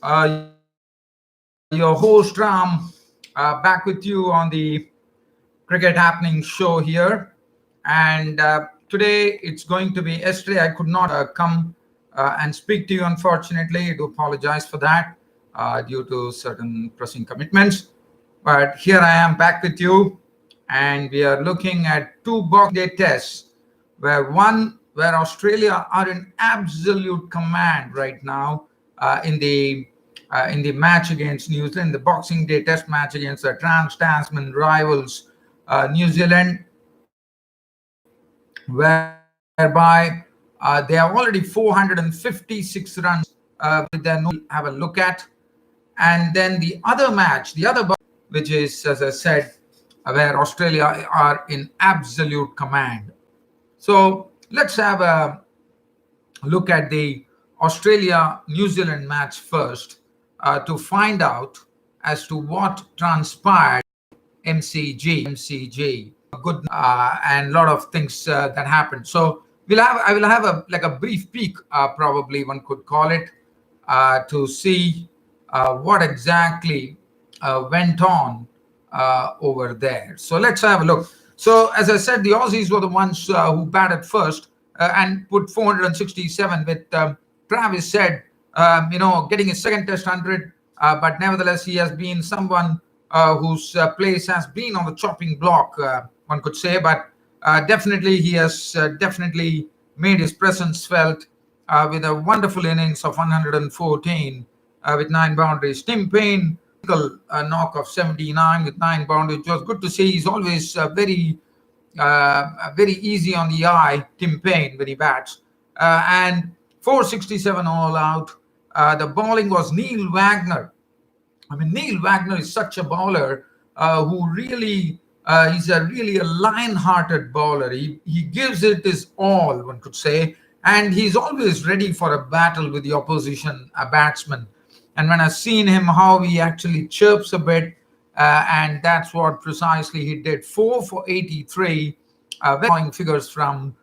your host Ram, back with you on the Cricket Happening show here. And today it's going to be, yesterday I could not come and speak to you, unfortunately. I do apologize for that due to certain pressing commitments. But here I am back with you, and we are looking at two Boxing Day tests, where Australia are in absolute command right now in the match against New Zealand, the Boxing Day Test match against the Trans-Tasman rivals, New Zealand, whereby they have already 456 runs with their no have a look at. And then the other match, which is, as I said, where Australia are in absolute command. So let's have a look at the Australia New Zealand match first to find out as to what transpired MCG, good and a lot of things that happened. So I will have a brief peek, probably one could call it, to see what exactly went on over there. So let's have a look. So as I said, the Aussies were the ones who batted first and put 467 with Travis Head, getting his second Test 100. But nevertheless, he has been someone whose place has been on the chopping block, one could say. But definitely, he has definitely made his presence felt with a wonderful innings of 114 with 9 boundaries. Tim Paine, a knock of 79 with 9 boundaries. It was good to see. He's always very easy on the eye, Tim Paine, when he bats. And 467 all out. The bowling was Neil Wagner. I mean, Neil Wagner is such a bowler who really, he's really a lion-hearted bowler. He gives it his all, one could say, and he's always ready for a battle with the opposition batsman. And when I've seen him, how he actually chirps a bit, and that's what precisely he did. 4 for 83, very figures from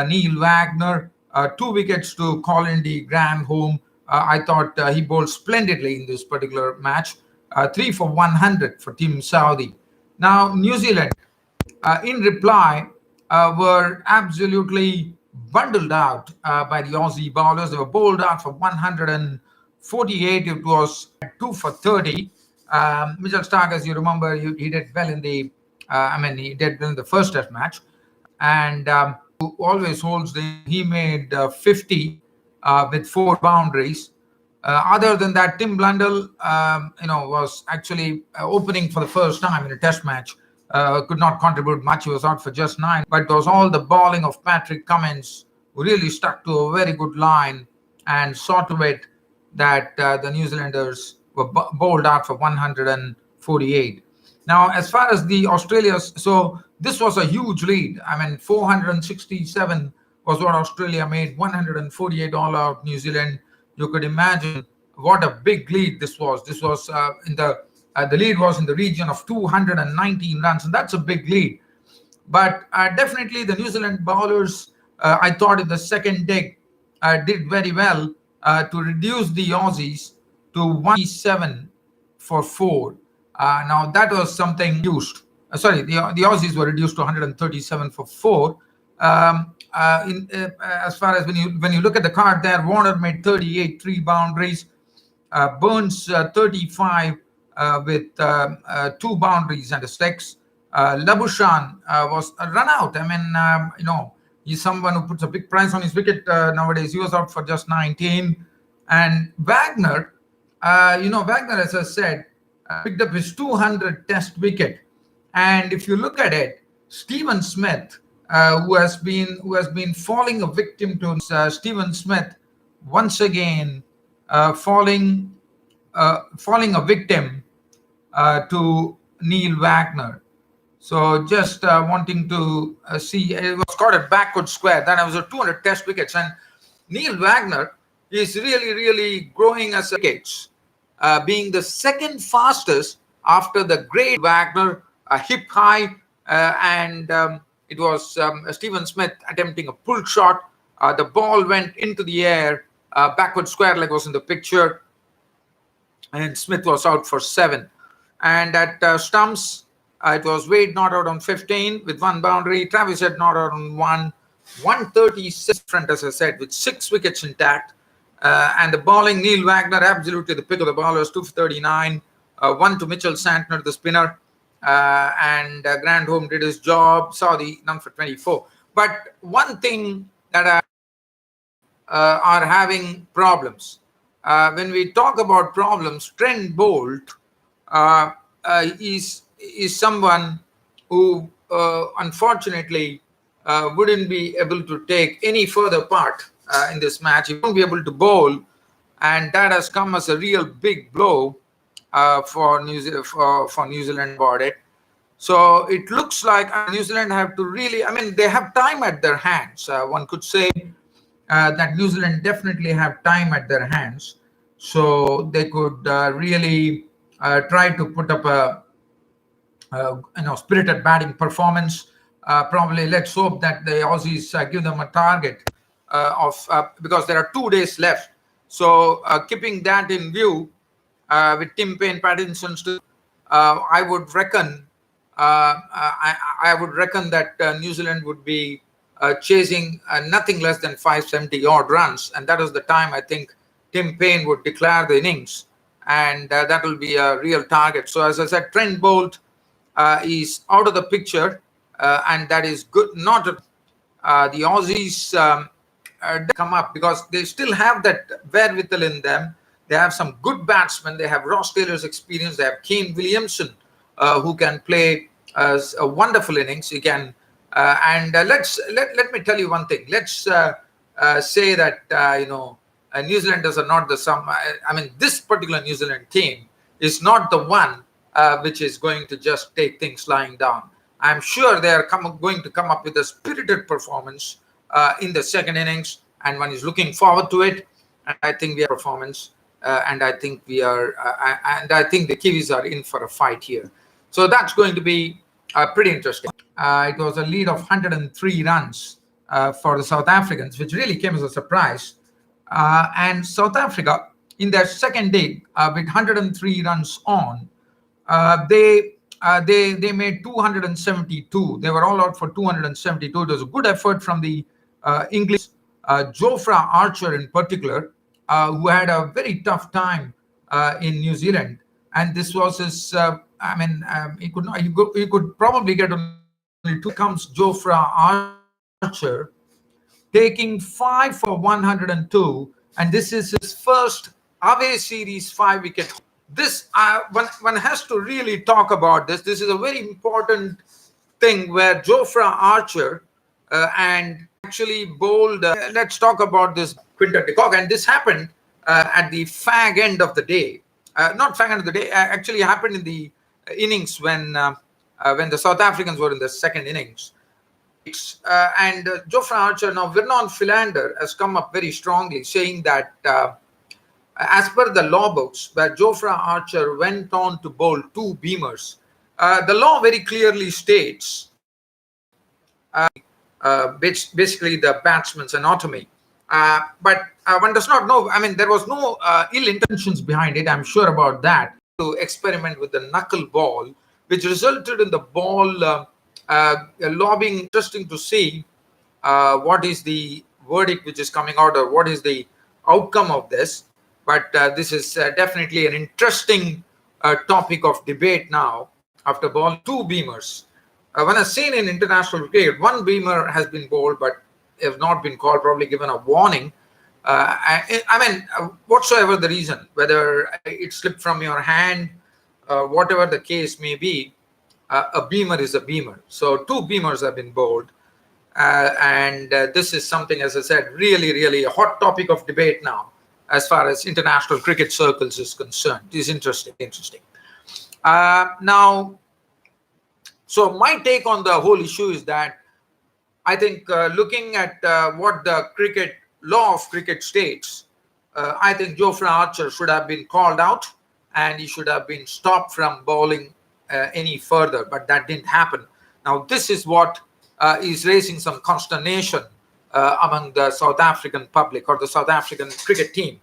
Neil Wagner, 2 wickets to Colin D. Granholm. I thought he bowled splendidly in this particular match. 3 for 100 for Team Saudi. Now, New Zealand, in reply, were absolutely bundled out by the Aussie bowlers. They were bowled out for 148. It was 2 for 30. Mitchell Starc, as you remember, he did well in the, he did well in the first Test match, and who always holds he made 50 with 4 boundaries. Other than that, Tim Blundell, was actually opening for the first time in a Test match. Could not contribute much. He was out for just 9. But it was all the bowling of Patrick Cummins who really stuck to a very good line and saw to it that the New Zealanders were bowled out for 148. Now, as far as the Australia's, so this was a huge lead. 467 was what Australia made, 148 all out New Zealand. You could imagine what a big lead this was. This was the lead was in the region of 219 runs, and that's a big lead. But definitely the New Zealand bowlers, I thought in the second day did very well to reduce the Aussies to 107 for 4. Now that was something used. The Aussies were reduced to 137 for 4. As far as when you look at the card there, Warner made 38, 3 boundaries. Burns 35 with 2 boundaries and a sticks. Labuschagne was a run out. He's someone who puts a big price on his wicket nowadays. He was out for just 19. And Wagner, Wagner, as I said, picked up his 200 Test wicket. And if you look at it, Stephen Smith, who has been falling a victim to Stephen Smith, once again falling a victim to Neil Wagner. So just wanting to see, it was caught at backward square. That was a 200 Test wickets, and Neil Wagner is really growing as wickets, being the second fastest after the great Wagner, hip high, and it was Stephen Smith attempting a pull shot. The ball went into the air, backward square leg was in the picture. and Smith was out for 7. And at stumps, it was Wade not out on 15 with 1 boundary, Travis Head not out on 1, 136 front, as I said, with 6 wickets intact. And the bowling, Neil Wagner, absolutely the pick of the bowlers, 2 for 39, 1 to Mitchell Santner, the spinner. And Grandholm did his job, Saudi, none for 24. But one thing that are having problems. When we talk about problems, Trent Bolt is someone who unfortunately wouldn't be able to take any further part in this match. He won't be able to bowl, and that has come as a real big blow for New Zealand about it. So it looks like New Zealand have to really, they have time at their hands. One could say that New Zealand definitely have time at their hands. So they could really try to put up a spirited batting performance. Probably let's hope that the Aussies give them a target because there are 2 days left. So keeping that in view, with Tim Paine, Pattinson still, I would reckon that New Zealand would be chasing nothing less than 570 odd runs, and that is the time I think Tim Paine would declare the innings, and that will be a real target. So as I said, Trent Bolt is out of the picture, and that is good. Not the Aussies come up because they still have that wherewithal in them. They have some good batsmen. They have Ross Taylor's experience. They have Kane Williamson, who can play a wonderful innings. He can, and let me tell you one thing. Let's say that New Zealanders are not the sum. This particular New Zealand team is not the one which is going to just take things lying down. I'm sure they are going to come up with a spirited performance in the second innings, and one is looking forward to it. And I think we have performance, and I think we are, and I think the Kiwis are in for a fight here. So that's going to be pretty interesting. It was a lead of 103 runs for the South Africans, which really came as a surprise. And South Africa, in their second day, with 103 runs on, they made 272. They were all out for 272. It was a good effort from the English, Jofra Archer in particular, who had a very tough time in New Zealand. And this was his. He could probably get only 2. Comes Jofra Archer, taking 5 for 102, and this is his first away series 5-wicket. This one has to really talk about this. This is a very important thing where Jofra Archer and actually bowled. Let's talk about this Quinton de Kock, and this happened at the fag end of the day. Not fag end of the day. Actually happened in the innings when the South Africans were in the second innings. And Jofra Archer, now Vernon Philander has come up very strongly, saying that as per the law books, where Jofra Archer went on to bowl 2 beamers, the law very clearly states basically the batsman's anatomy. But one does not know. There was no ill intentions behind it. I'm sure about that. To experiment with the knuckle ball, which resulted in the ball lobbying. Interesting to see what is the verdict which is coming out, or what is the outcome of this. But this is definitely an interesting topic of debate now after ball 2 beamers. When I've seen in international cricket, 1 beamer has been bowled but have not been called, probably given a warning. Whatsoever the reason, whether it slipped from your hand, whatever the case may be, a beamer is a beamer. So 2 beamers have been bowled. And this is something, as I said, really, really a hot topic of debate now as far as international cricket circles is concerned. It is interesting. Now, so my take on the whole issue is that I think looking at what the law of cricket states, I think Jofra Archer should have been called out and he should have been stopped from bowling any further, but that didn't happen. Now, this is what is raising some consternation among the South African public or the South African cricket team.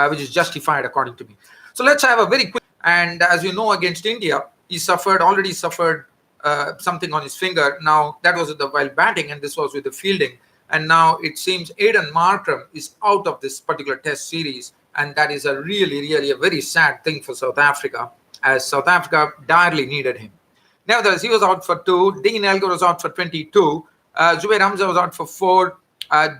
which is justified according to me. So let's have a very quick. And as you know, against India, he already suffered something on his finger. Now that was while batting, and this was with the fielding. And now it seems Aidan Markram is out of this particular Test series, and that is a really a very sad thing for South Africa, as South Africa direly needed him. Nevertheless, he was out for 2. Dean Elgar was out for 22. Zubair Hamza was out for 4.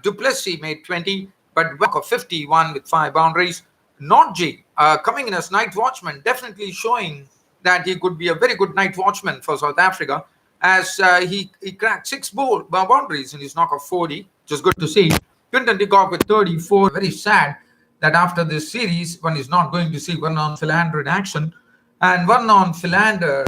Du Plessis made 20, but Walker 51 with 5 boundaries. Notji coming in as night watchman, definitely showing that he could be a very good night watchman for South Africa, as he cracked 6 boundaries in his knock of 40, which is good to see. Quinton de Kock with 34. Very sad that after this series, one is not going to see Vernon Philander in action. And Vernon Philander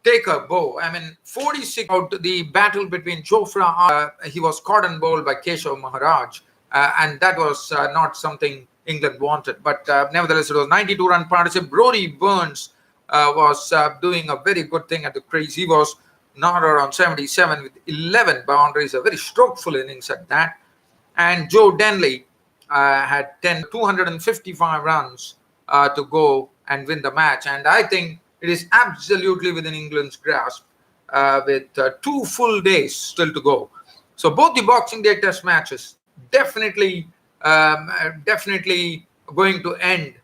take a bow. I mean, 46 out the battle between Jofra. He was cotton bowled by Keshav Maharaj, and that was not something England wanted. But nevertheless, it was 92-run partnership. Brody Burns was doing a very good thing at the crease. He was not around 77 with 11 boundaries, a very strokeful innings at that. And Joe Denley had 255 runs to go and win the match. And I think it is absolutely within England's grasp with 2 full days still to go. So both the Boxing Day Test matches definitely going to end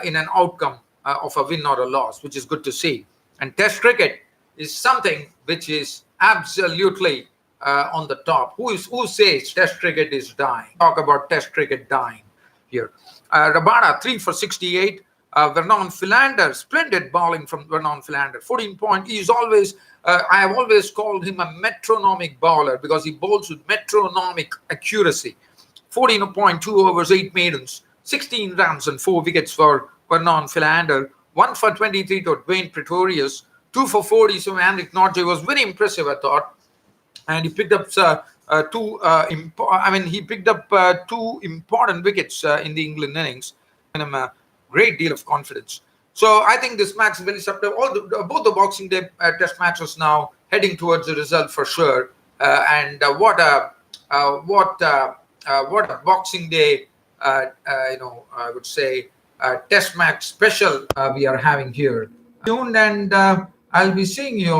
in an outcome of a win or a loss, which is good to see. And Test cricket is something which is absolutely on the top. Who says Test cricket is dying? Talk about Test cricket dying here. Rabada 3 for 68. Vernon Philander, splendid bowling from Vernon Philander. 14 points. He's always, I have always called him a metronomic bowler because he bowls with metronomic accuracy. 14.2 overs, 8 maidens, 16 runs and 4 wickets for Vernon Philander. 1 for 23 to Dwayne Pretorius. 2 for 40. So Anrich Notji was very impressive, I thought. And he picked up he picked up 2 important wickets in the England innings. And him a great deal of confidence. So I think this match is very subtle. Both the Boxing Day Test matches now heading towards the result for sure. What a Boxing Day, I would say, Test match special we are having here. Tuned, and I'll be seeing you